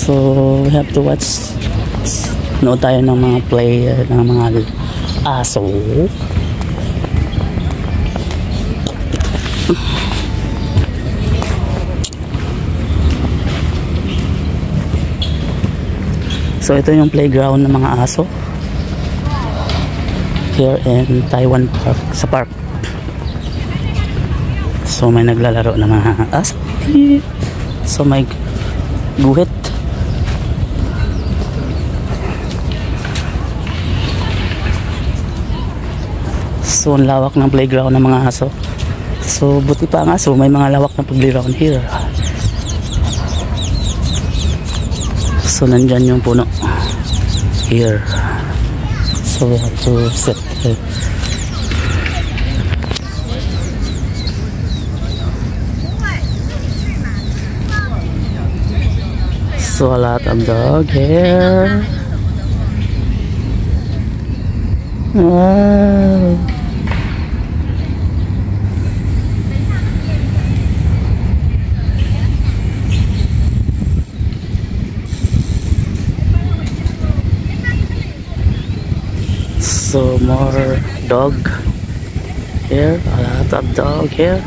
So we have to watch, nood tayo ng mga play ng mga aso. So ito yung playground ng mga aso here in Taiwan Park, sa park. So may naglalaro ng mga aso. So may guhit. So ang lawak ng playground ng mga aso. So buti pa ang aso, may mga lawak na playground here. So nandyan yung puno here. So we have to sit here. So a lot of dog here. Wow. So more dog here, a lot of dog here.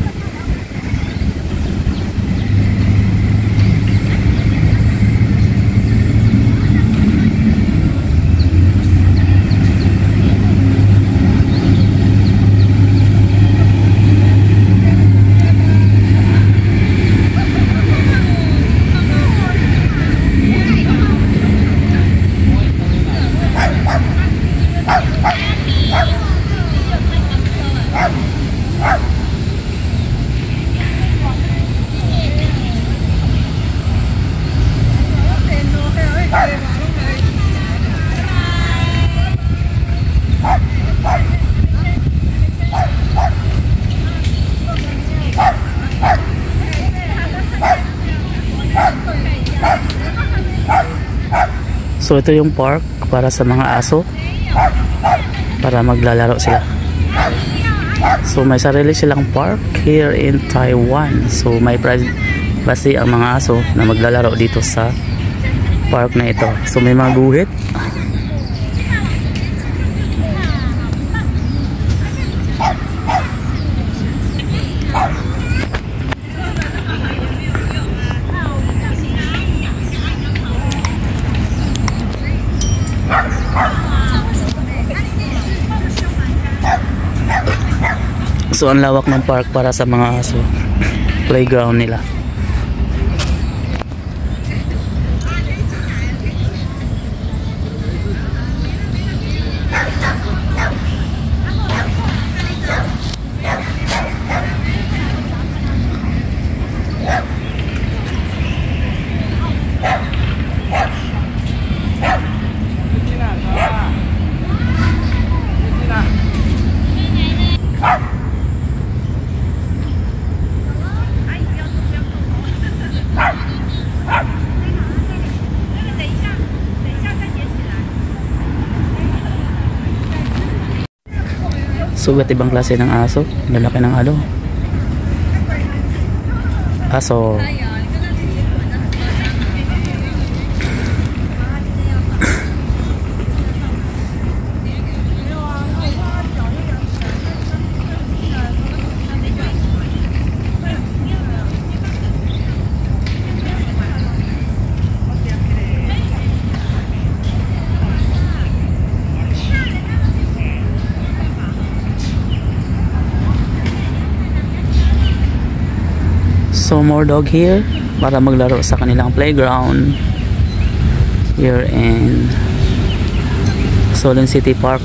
So ito yung park para sa mga aso, para maglalaro sila. So may sarili silang park here in Taiwan. So may privacy ang mga aso na maglalaro dito sa park na ito. So may mga guhit. So ang lawak ng park para sa mga aso, playground nila. So iba't ibang klase ng aso, lalaki ng aso. So more dog here para maglaro sa kanilang playground here in Solon City Park.